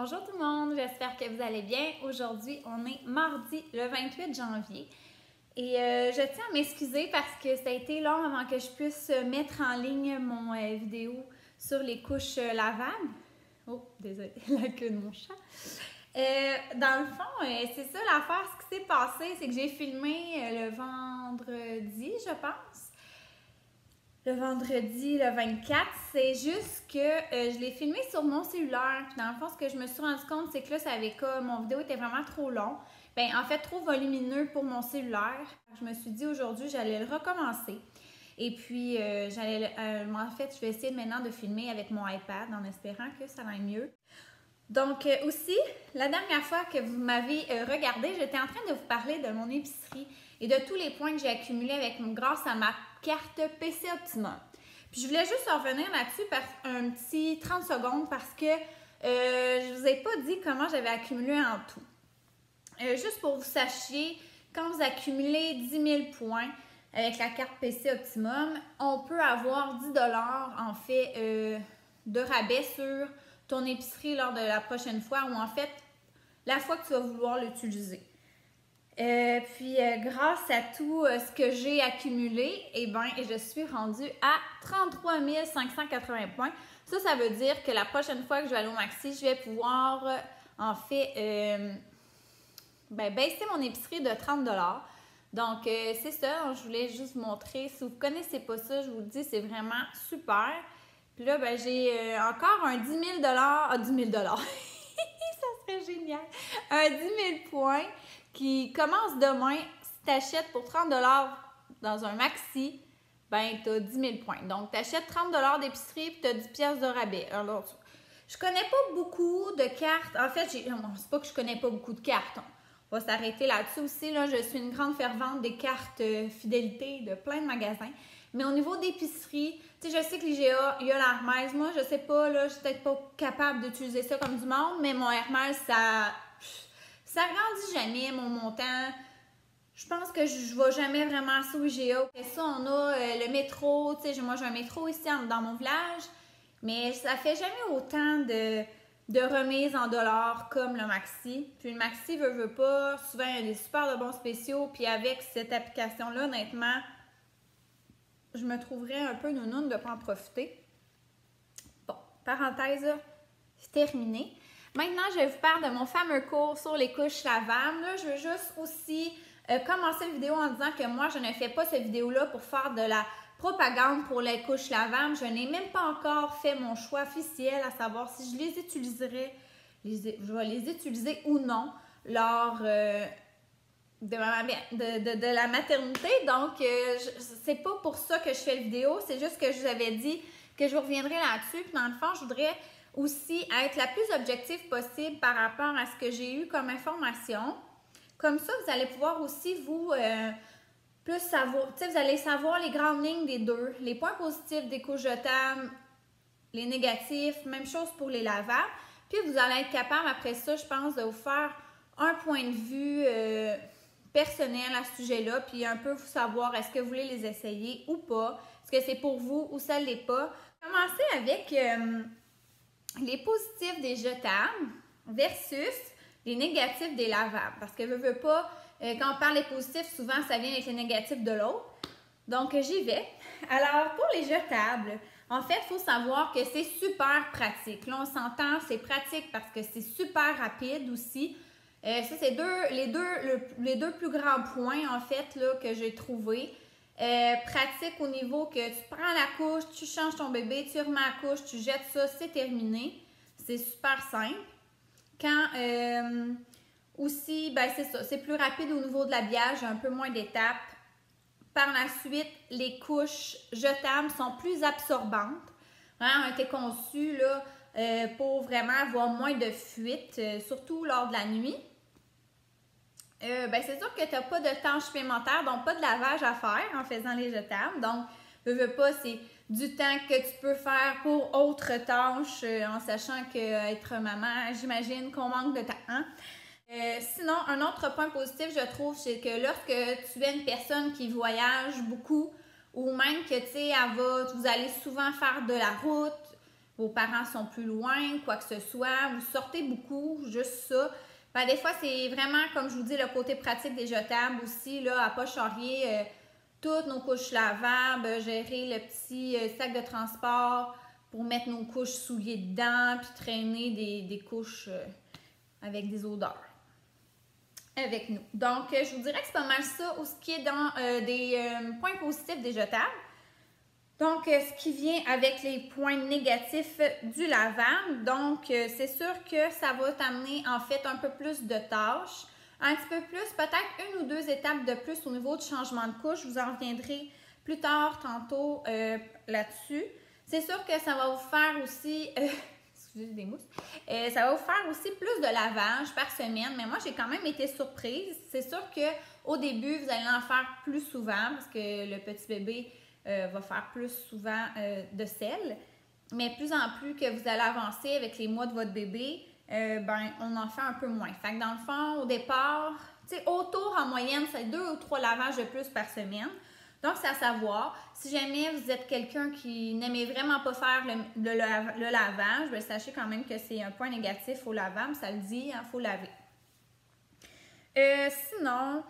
Bonjour tout le monde, j'espère que vous allez bien. Aujourd'hui, on est mardi le 28 janvier et je tiens à m'excuser parce que ça a été long avant que je puisse mettre en ligne mon vidéo sur les couches lavables. Oh, désolé, la queue de mon chat. Dans le fond, c'est ça l'affaire. Ce qui s'est passé, c'est que j'ai filmé le vendredi, je pense. Le vendredi, le 24, c'est juste que je l'ai filmé sur mon cellulaire. Puis dans le fond, ce que je me suis rendu compte, c'est que là, ça avait comme mon vidéo était vraiment trop long. Ben en fait, trop volumineux pour mon cellulaire. Je me suis dit aujourd'hui, j'allais le recommencer. Et puis, en fait, je vais essayer maintenant de filmer avec mon iPad en espérant que ça aille mieux. Donc aussi, la dernière fois que vous m'avez regardé, j'étais en train de vous parler de mon épicerie et de tous les points que j'ai accumulés grâce à ma carte PC Optimum. Puis je voulais juste revenir là-dessus un petit 30 secondes parce que je ne vous ai pas dit comment j'avais accumulé en tout. Juste pour que vous sachiez, quand vous accumulez 10 000 points avec la carte PC Optimum, on peut avoir 10 $ en fait de rabais sur ton épicerie lors de la prochaine fois ou en fait la fois que tu vas vouloir l'utiliser. Puis grâce à tout ce que j'ai accumulé, je suis rendue à 33 580 points. Ça veut dire que la prochaine fois que je vais aller au Maxi, je vais pouvoir en fait baisser mon épicerie de 30 $. Donc c'est ça, je voulais juste vous montrer. Si vous ne connaissez pas ça, je vous le dis, c'est vraiment super. Puis là, j'ai encore un 10 000 $. Ah, 10 000 $. Ça serait génial. Un 10 000 points qui commence demain. Si tu achètes pour 30 $ dans un maxi, tu as 10 000 points. Donc, tu achètes 30 $ d'épicerie et tu as 10 pièces de rabais. Alors, je connais pas beaucoup de cartes. En fait, c'est pas que je connais pas beaucoup de cartes. On va s'arrêter là-dessus aussi. Là, je suis une grande fervente des cartes fidélité de plein de magasins. Mais au niveau d'épicerie, tu sais, je sais que l'IGA, il y a l'Hermès. Moi, je sais pas, là, je suis peut-être pas capable d'utiliser ça comme du monde, mais mon Hermès, ça grandit jamais, mon montant. Je pense que je vais jamais vraiment assez au IGA. Et ça, on a le métro. Tu sais, moi, j'ai un métro ici dans mon village, mais ça fait jamais autant de remises en dollars comme le Maxi. Puis le Maxi veut pas. Souvent, il y a des super de bons spéciaux. Puis avec cette application-là, honnêtement, je me trouverais un peu nounoune de ne pas en profiter. Bon, parenthèse terminée. Maintenant, je vais vous parler de mon fameux cours sur les couches lavables. Là, je veux juste aussi commencer la vidéo en disant que moi, je ne fais pas cette vidéo-là pour faire de la propagande pour les couches lavables. Je n'ai même pas encore fait mon choix officiel à savoir si je les utiliserai, je vais les utiliser ou non lors de la maternité. Donc, c'est pas pour ça que je fais la vidéo. C'est juste que je vous avais dit que je reviendrai là-dessus. Puis dans le fond, je voudrais aussi être la plus objective possible par rapport à ce que j'ai eu comme information. Comme ça, vous allez pouvoir aussi plus savoir, tu sais, vous allez savoir les grandes lignes des deux, les points positifs des couches jetables, les négatifs, même chose pour les lavables. Puis vous allez être capable après ça, je pense, de vous faire un point de vue personnel à ce sujet-là, puis un peu vous savoir est-ce que vous voulez les essayer ou pas, est-ce que c'est pour vous ou ça ne l'est pas. Commencer avec les positifs des jetables versus les négatifs des lavables. Parce que veux pas, quand on parle des positifs, souvent ça vient avec les négatifs de l'autre. Donc j'y vais. Alors pour les jetables, en fait, il faut savoir que c'est super pratique. Là, on s'entend, c'est pratique parce que c'est super rapide aussi. Ça, c'est les deux plus grands points, en fait, là, que j'ai trouvés. Pratique au niveau que tu prends la couche, tu changes ton bébé, tu remets la couche, tu jettes ça, c'est terminé. C'est super simple. Aussi, c'est ça, c'est plus rapide au niveau de l'habillage, un peu moins d'étapes. Par la suite, les couches jetables sont plus absorbantes. Vraiment, ont été conçues là, pour vraiment avoir moins de fuite, surtout lors de la nuit. C'est sûr que tu n'as pas de tâches supplémentaires, donc pas de lavage à faire en faisant les jetables. Donc, veux pas, c'est du temps que tu peux faire pour autres tâches, en sachant qu'être maman, j'imagine qu'on manque de temps. Hein? Sinon, un autre point positif, je trouve, c'est que lorsque tu es une personne qui voyage beaucoup, ou même que, tu sais, vous allez souvent faire de la route, vos parents sont plus loin, quoi que ce soit, vous sortez beaucoup, juste ça. Ben, des fois, c'est vraiment, comme je vous dis, le côté pratique des jetables aussi, là, à pas charrier toutes nos couches lavables, gérer le petit sac de transport pour mettre nos couches souliers dedans, puis traîner des couches avec des odeurs avec nous. Donc, je vous dirais que c'est pas mal ça, ou ce qui est dans des points positifs des jetables. Donc, ce qui vient avec les points négatifs du lavable. Donc, c'est sûr que ça va t'amener en fait un peu plus de tâches, un petit peu plus, peut-être 1 ou 2 étapes de plus au niveau du changement de couche. Je vous en reviendrai plus tard, tantôt, là-dessus. C'est sûr que ça va vous faire aussi, excusez des mousses, ça va vous faire aussi plus de lavage par semaine, mais moi, j'ai quand même été surprise. C'est sûr qu'au début, vous allez en faire plus souvent parce que le petit bébé va faire plus souvent de sel. Mais plus en plus que vous allez avancer avec les mois de votre bébé, ben, on en fait un peu moins. Fait que dans le fond, au départ, tu sais, autour en moyenne, c'est 2 ou 3 lavages de plus par semaine. Donc, c'est à savoir, si jamais vous êtes quelqu'un qui n'aimait vraiment pas faire le lavage, bien, sachez quand même que c'est un point négatif au lavable, ça le dit, il faut laver. Sinon,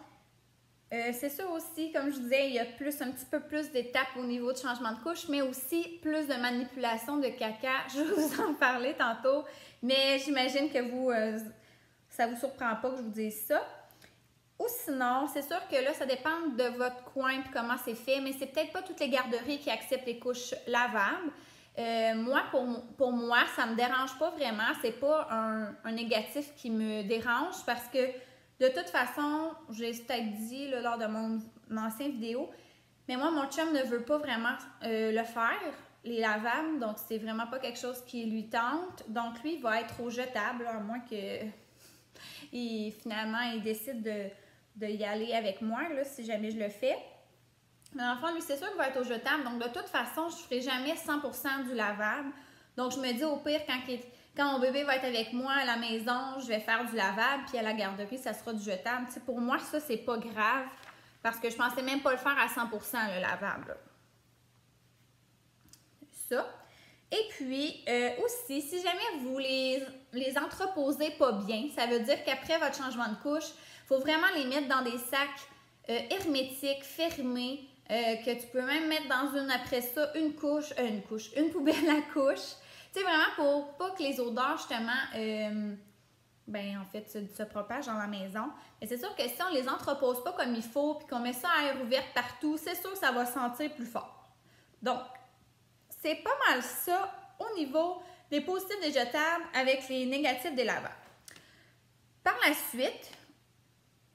c'est sûr aussi, comme je disais, il y a un petit peu plus d'étapes au niveau de changement de couche, mais aussi plus de manipulation de caca. Je vais vous en parler tantôt, mais j'imagine que ça ne vous surprend pas que je vous dise ça. Ou sinon, c'est sûr que là, ça dépend de votre coin et comment c'est fait, mais c'est peut-être pas toutes les garderies qui acceptent les couches lavables. Moi, pour moi, ça me dérange pas vraiment. C'est pas un négatif qui me dérange parce que de toute façon, j'ai peut-être dit là, lors de mon ancienne vidéo, mais moi, mon chum ne veut pas vraiment le faire, les lavables, donc c'est vraiment pas quelque chose qui lui tente. Donc lui, il va être au jetable, là, à moins que finalement, il décide de y aller avec moi, là, si jamais je le fais. Mais enfin, lui, c'est sûr qu'il va être au jetable. Donc, de toute façon, je ne ferai jamais 100% du lavable. Donc, je me dis, au pire, quand mon bébé va être avec moi à la maison, je vais faire du lavable. Puis à la garderie, ça sera du jetable. Tu sais, pour moi, ça, c'est pas grave. Parce que je pensais même pas le faire à 100% le lavable. Ça. Et puis, aussi, si jamais vous les entreposez pas bien, ça veut dire qu'après votre changement de couche, il faut vraiment les mettre dans des sacs hermétiques, fermés, que tu peux même mettre dans après ça, une poubelle à couche. Tu sais, vraiment pour pas que les odeurs, justement, en fait, se propagent dans la maison. Mais c'est sûr que si on les entrepose pas comme il faut, puis qu'on met ça à air ouvert partout, c'est sûr que ça va sentir plus fort. Donc, c'est pas mal ça au niveau des positifs des jetables avec les négatifs des lavables. Par la suite,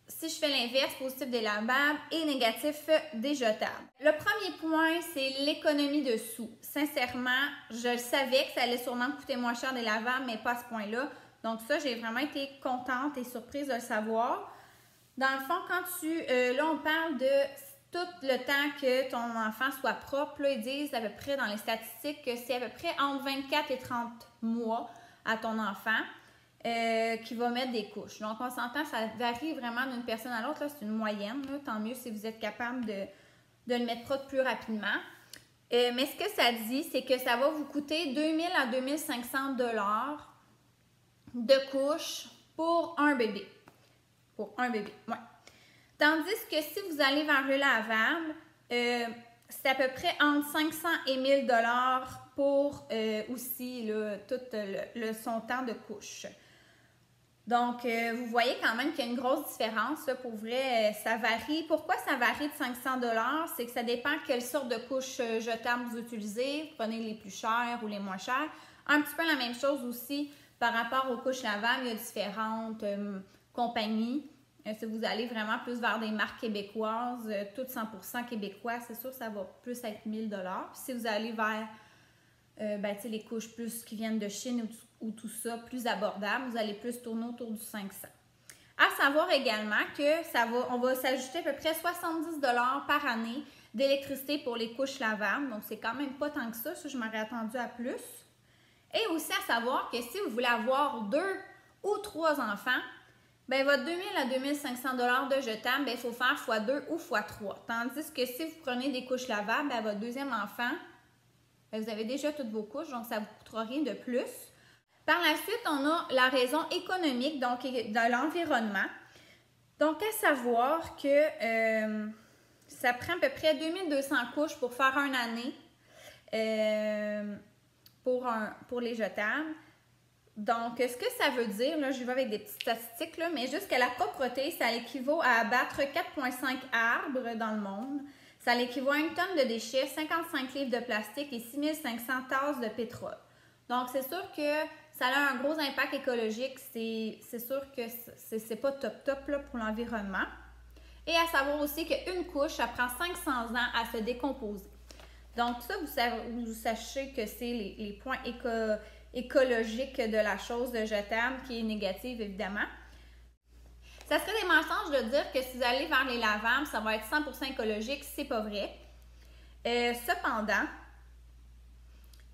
si je fais l'inverse, positif des lavables et négatif des jetables. Le premier point, c'est l'économie de sous. Sincèrement, je savais que ça allait sûrement coûter moins cher des lavables, mais pas à ce point-là. Donc ça, j'ai vraiment été contente et surprise de le savoir. Dans le fond, là, on parle de tout le temps que ton enfant soit propre, là, ils disent à peu près dans les statistiques que c'est à peu près entre 24 et 30 mois à ton enfant qui va mettre des couches. Donc, on s'entend, ça varie vraiment d'une personne à l'autre. C'est une moyenne. Là. Tant mieux si vous êtes capable de le mettre propre plus rapidement. Mais ce que ça dit, c'est que ça va vous coûter 2000 à 2500 $ de couches pour un bébé. Pour un bébé, ouais. Tandis que si vous allez vers le lavable, c'est à peu près entre 500 et 1000 $ pour aussi là, tout son temps de couche. Donc, vous voyez quand même qu'il y a une grosse différence. Là, pour vrai, ça varie. Pourquoi ça varie de 500 $? C'est que ça dépend quelle sorte de couche jetable vous utilisez. Vous prenez les plus chères ou les moins chères. Un petit peu la même chose aussi par rapport aux couches lavables. Il y a différentes compagnies. Si vous allez vraiment plus vers des marques québécoises, toutes 100% québécois, c'est sûr que ça va plus être 1000 $. Puis si vous allez vers les couches plus qui viennent de Chine ou tout ça, plus abordable, vous allez plus tourner autour du 500. À savoir également que on va s'ajouter à peu près 70 $ par année d'électricité pour les couches lavables. Donc, c'est quand même pas tant que ça. Ça, je m'aurais attendu à plus. Et aussi à savoir que si vous voulez avoir 2 ou 3 enfants, votre 2000 à 2500 $ de jetable, il faut faire x2 ou x3. Tandis que si vous prenez des couches lavables, votre deuxième enfant, Vous avez déjà toutes vos couches, donc ça ne vous coûtera rien de plus. Par la suite, on a la raison économique, donc de l'environnement. Donc, à savoir que ça prend à peu près 2200 couches pour faire une année pour les jetables. Donc, ce que ça veut dire, là, je vais avec des petites statistiques, là, mais jusqu'à la propreté, ça équivaut à abattre 4,5 arbres dans le monde. Ça équivaut à 1 tonne de déchets, 55 livres de plastique et 6500 tasses de pétrole. Donc, c'est sûr que ça a un gros impact écologique. C'est sûr que c'est pas top là, pour l'environnement. Et à savoir aussi qu'une couche, ça prend 500 ans à se décomposer. Donc, ça, vous sachez que c'est les points écologiques de la chose de jetable qui est négative, évidemment. Ça serait des mensonges de dire que si vous allez vers les lavables, ça va être 100% écologique. C'est pas vrai. Cependant,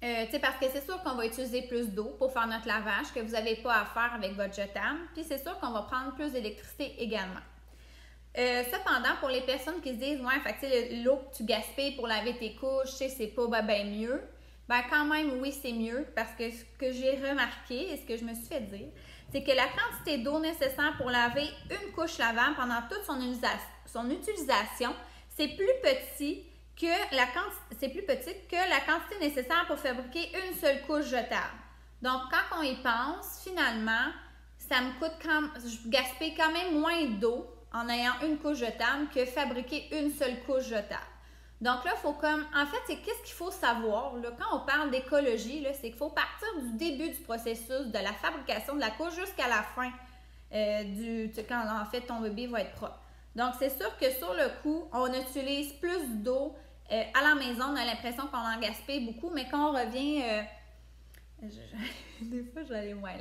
parce que c'est sûr qu'on va utiliser plus d'eau pour faire notre lavage que vous n'avez pas à faire avec votre jetable. Puis c'est sûr qu'on va prendre plus d'électricité également. Cependant, pour les personnes qui se disent « Ouais, l'eau que tu gaspilles pour laver tes couches, c'est pas ben mieux », ben quand même, oui, c'est mieux parce que ce que j'ai remarqué et ce que je me suis fait dire, c'est que la quantité d'eau nécessaire pour laver une couche lavable pendant toute son utilisation, c'est plus petit que la quantité nécessaire pour fabriquer une seule couche jetable. Donc, quand on y pense, finalement, je gaspille quand même moins d'eau en ayant une couche jetable que fabriquer une seule couche jetable. Donc là, il faut en fait, c'est qu'est-ce qu'il faut savoir, là, quand on parle d'écologie, c'est qu'il faut partir du début du processus de la fabrication de la couche jusqu'à la fin, quand en fait ton bébé va être propre. Donc, c'est sûr que sur le coup, on utilise plus d'eau à la maison, on a l'impression qu'on en gaspille beaucoup, mais quand on revient, des fois, je vais aller moins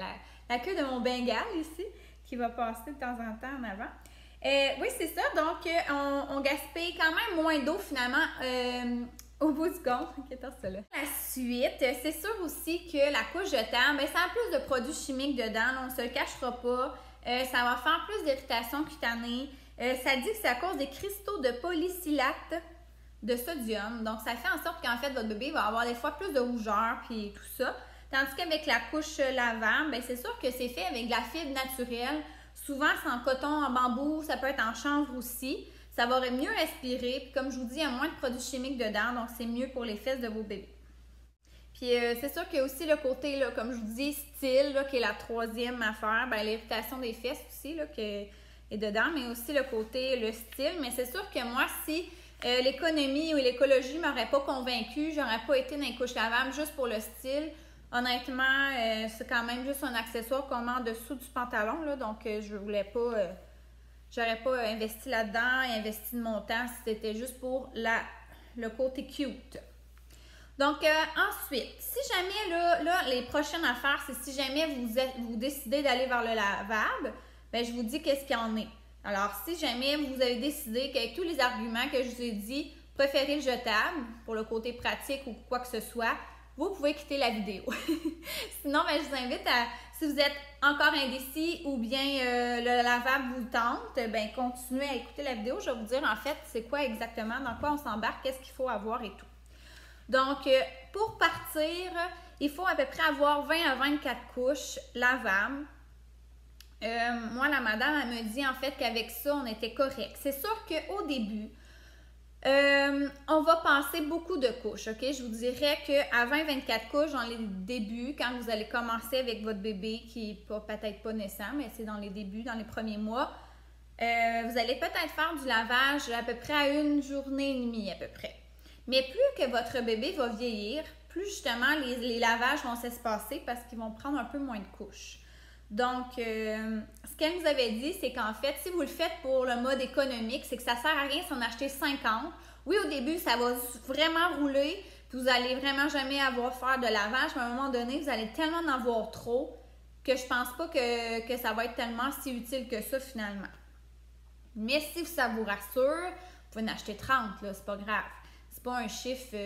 la queue de mon Bengale ici, qui va passer de temps en temps en avant. Oui, c'est ça. Donc, on gaspille quand même moins d'eau finalement au bout du compte. La suite, c'est sûr aussi que la couche jetable, ça a plus de produits chimiques dedans. On ne se le cachera pas. Ça va faire plus d'irritation cutanée. Ça dit que c'est à cause des cristaux de polysylate de sodium. Donc, ça fait en sorte qu'en fait, votre bébé va avoir des fois plus de rougeur puis tout ça. Tandis qu'avec la couche lavable, c'est sûr que c'est fait avec de la fibre naturelle. Souvent, c'est en coton, en bambou, ça peut être en chanvre aussi. Ça va mieux respirer. Puis comme je vous dis, il y a moins de produits chimiques dedans, donc c'est mieux pour les fesses de vos bébés. Puis c'est sûr qu'il y a aussi le côté, là, comme je vous dis, style, là, qui est la troisième affaire. L'irritation des fesses aussi, là, qui est dedans, mais aussi le côté, le style. Mais c'est sûr que moi, si l'économie ou l'écologie ne m'aurait pas convaincue, j'aurais pas été dans les couches lavables juste pour le style. Honnêtement, c'est quand même juste un accessoire qu'on met en dessous du pantalon, là, donc je voulais pas, j'aurais pas investi là-dedans et investi de mon temps si c'était juste pour le côté cute. Donc ensuite, si jamais, là, les prochaines affaires, c'est si jamais vous décidez d'aller vers le lavable, je vous dis qu'est-ce qu'il y en est. Alors, si jamais vous avez décidé qu'avec tous les arguments que je vous ai dit, préférez le jetable pour le côté pratique ou quoi que ce soit, vous pouvez quitter la vidéo. Sinon, je vous invite à, si vous êtes encore indécis ou bien le lavable vous tente, continuez à écouter la vidéo. Je vais vous dire en fait c'est quoi exactement, dans quoi on s'embarque, qu'est-ce qu'il faut avoir et tout. Donc, pour partir, il faut à peu près avoir 20 à 24 couches lavables. Moi, la madame, elle me dit en fait qu'avec ça, on était correct. C'est sûr qu'au début, on va passer beaucoup de couches, ok? Je vous dirais qu'à 20-24 couches dans les débuts, quand vous allez commencer avec votre bébé qui n'est peut-être pas naissant, mais c'est dans les débuts, dans les premiers mois, vous allez peut-être faire du lavage à peu près à une journée et demie à peu près. Mais plus que votre bébé va vieillir, plus justement les lavages vont s'espacer parce qu'ils vont prendre un peu moins de couches. Donc, ce qu'elle nous avait dit, c'est qu'en fait, si vous le faites pour le mode économique, c'est que ça ne sert à rien si on acheter 50. Oui, au début, ça va vraiment rouler, puis vous n'allez vraiment jamais avoir à faire de lavage, mais à un moment donné, vous allez tellement en avoir trop que je pense pas que ça va être tellement si utile que ça finalement. Mais si ça vous rassure, vous pouvez en acheter 30, là, c'est pas grave. C'est pas un chiffre...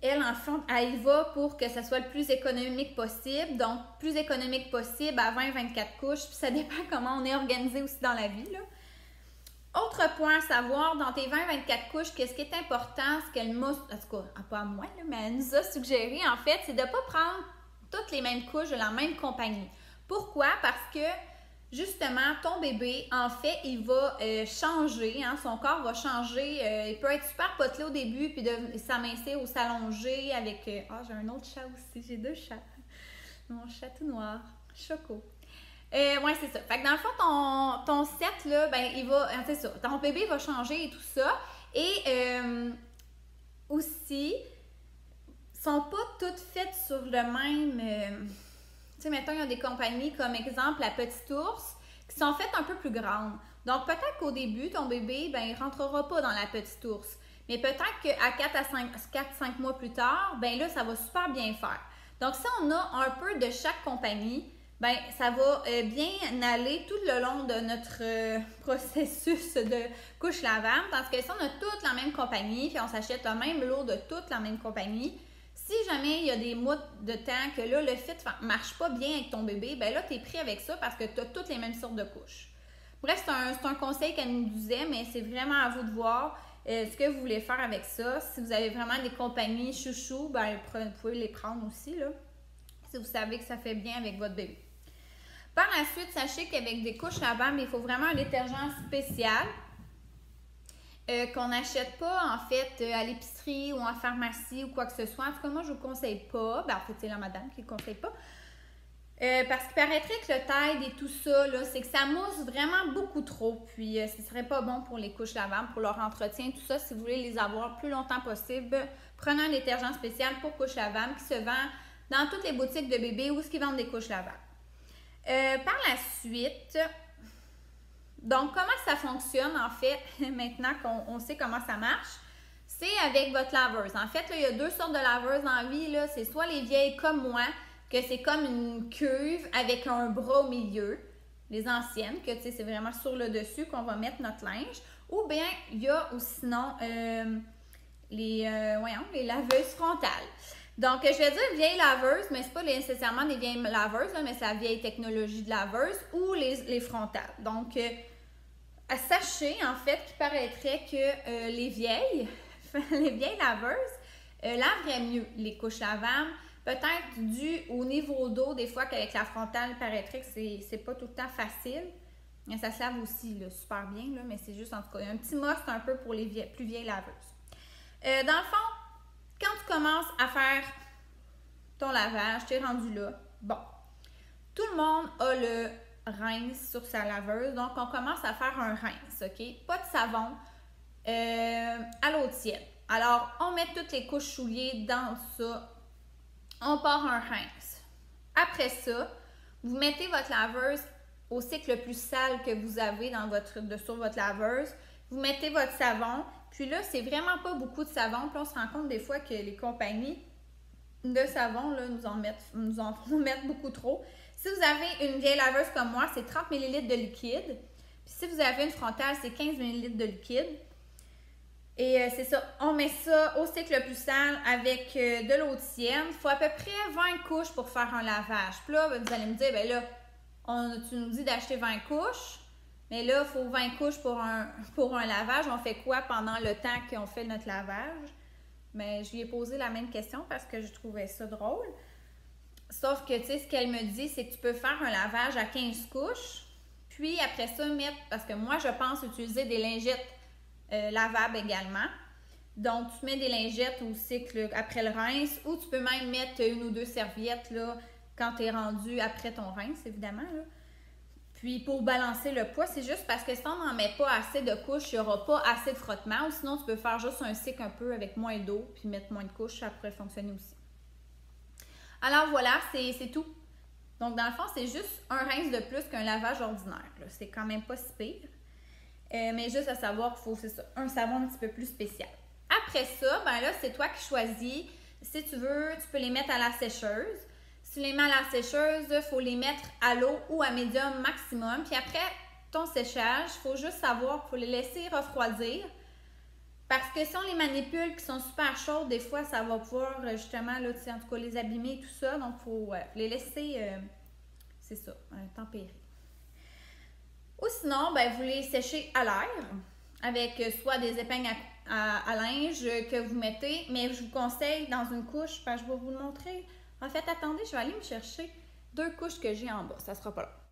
Elle, en fond, elle y va pour que ça soit le plus économique possible. Donc, plus économique possible à 20-24 couches. Puis ça dépend comment on est organisé aussi dans la vie, là. Autre point à savoir, dans tes 20-24 couches, qu'est-ce qui est important, ce qu'elle m'a, en tout cas, pas à moi, là, mais elle nous a suggéré, en fait, c'est de ne pas prendre toutes les mêmes couches de la même compagnie. Pourquoi? Parce que, justement, ton bébé, en fait, il va changer, hein, son corps va changer. Il peut être super potelé au début, puis s'amincir ou s'allonger avec... j'ai un autre chat aussi, j'ai 2 chats. Mon chat tout noir, Choco. Ouais, c'est ça. Fait que dans le fond, ton set, là, ben, il va. C'est ça. Ton bébé va changer et tout ça. Et aussi, sont pas toutes faites sur le même. Tu sais, mettons, il y a des compagnies comme exemple la Petite Ours qui sont faites un peu plus grandes. Donc, peut-être qu'au début, ton bébé, ben, il rentrera pas dans la Petite Ours. Mais peut-être qu'à 4-5 mois plus tard, ben là, ça va super bien faire. Donc, si on a un peu de chaque compagnie, ben ça va bien aller tout le long de notre processus de couche lavable. Parce que si on a toute la même compagnie, puis on s'achète le même lot de toute la même compagnie, si jamais il y a des mois de temps que là, le fit ne marche pas bien avec ton bébé, ben là, tu es pris avec ça parce que tu as toutes les mêmes sortes de couches. Bref, c'est un conseil qu'elle nous disait, mais c'est vraiment à vous de voir ce que vous voulez faire avec ça. Si vous avez vraiment des compagnies chouchou, ben vous pouvez les prendre aussi, là, si vous savez que ça fait bien avec votre bébé. Par la suite, sachez qu'avec des couches lavables, il faut vraiment un détergent spécial qu'on n'achète pas en fait à l'épicerie ou en pharmacie ou quoi que ce soit. En tout cas, moi, je ne vous conseille pas. Ben, en fait, c'est la madame qui ne le conseille pas. Parce qu'il paraîtrait que le Tide et tout ça, c'est que ça mousse vraiment beaucoup trop. Puis, ce ne serait pas bon pour les couches lavables, pour leur entretien, tout ça. Si vous voulez les avoir le plus longtemps possible, prenez un détergent spécial pour couches lavables qui se vend dans toutes les boutiques de bébés où ils vendent des couches lavables. Par la suite, donc comment ça fonctionne en fait, maintenant qu'on sait comment ça marche, c'est avec votre laveuse. En fait, là, il y a 2 sortes de laveuses dans la vie, là. C'est soit les vieilles comme moi, que c'est comme une cuve avec un bras au milieu, les anciennes, que tu sais, c'est vraiment sur le dessus qu'on va mettre notre linge, ou bien il y a ou sinon les laveuses frontales. Donc, je vais dire vieille laveuse, mais ce n'est pas nécessairement des vieilles laveuses, là, mais c'est la vieille technologie de laveuse ou les frontales. Donc, sachez en fait qu'il paraîtrait que les vieilles laveuses laveraient mieux les couches lavables. Peut-être dû au niveau d'eau, des fois qu'avec la frontale, il paraîtrait que c'est pas tout le temps facile. Mais ça se lave aussi là, super bien, là, mais c'est juste en tout cas, il y a un petit must un peu pour les plus vieilles laveuses. Dans le fond, quand tu commences à faire ton lavage, tu es rendu là, bon, tout le monde a le rince sur sa laveuse, donc on commence à faire un rince, OK? Pas de savon, à l'eau tiède. Alors, on met toutes les couches souliers dans ça, on part un rince. Après ça, vous mettez votre laveuse au cycle le plus sale que vous avez sur votre laveuse, vous mettez votre savon. Puis là, c'est vraiment pas beaucoup de savon. Puis on se rend compte des fois que les compagnies de savon là, nous en font mettre beaucoup trop. Si vous avez une vieille laveuse comme moi, c'est 30 ml de liquide. Puis si vous avez une frontale, c'est 15 ml de liquide. Et c'est ça, on met ça au cycle le plus sale avec de l'eau tiède. Il faut à peu près 20 couches pour faire un lavage. Puis là, vous allez me dire, ben là, tu nous dis d'acheter 20 couches. Mais là, il faut 20 couches pour un lavage. On fait quoi pendant le temps qu'on fait notre lavage? Mais je lui ai posé la même question parce que je trouvais ça drôle. Sauf que, tu sais, ce qu'elle me dit, c'est que tu peux faire un lavage à 15 couches. Puis après ça, parce que moi, je pense utiliser des lingettes lavables également. Donc, tu mets des lingettes au cycle après le rince. Ou tu peux même mettre 1 ou 2 serviettes là, quand tu es rendu après ton rince, évidemment, là. Puis, pour balancer le poids, c'est juste parce que si on n'en met pas assez de couches, il n'y aura pas assez de frottement. Ou sinon, tu peux faire juste un cycle un peu avec moins d'eau, puis mettre moins de couches, ça pourrait fonctionner aussi. Alors voilà, c'est tout. Donc, dans le fond, c'est juste un rince de plus qu'un lavage ordinaire. C'est quand même pas si pire. Mais juste à savoir qu'il faut, c'est ça, un savon un petit peu plus spécial. Après ça, ben là, c'est toi qui choisis. Si tu veux, tu peux les mettre à la sécheuse. Si tu les mets à la sécheuse, il faut les mettre à l'eau ou à médium maximum. Puis après ton séchage, il faut juste savoir qu'il faut les laisser refroidir. Parce que si on les manipule qui sont super chaudes, des fois, ça va pouvoir justement, là, en tout cas, les abîmer et tout ça. Donc, il faut les laisser, c'est ça, tempérer. Ou sinon, ben, vous les séchez à l'air. avec soit des épingles à linge que vous mettez, mais je vous conseille dans une couche, je vais vous le montrer. En fait, attendez, je vais aller me chercher 2 couches que j'ai en bas, ça sera pas long.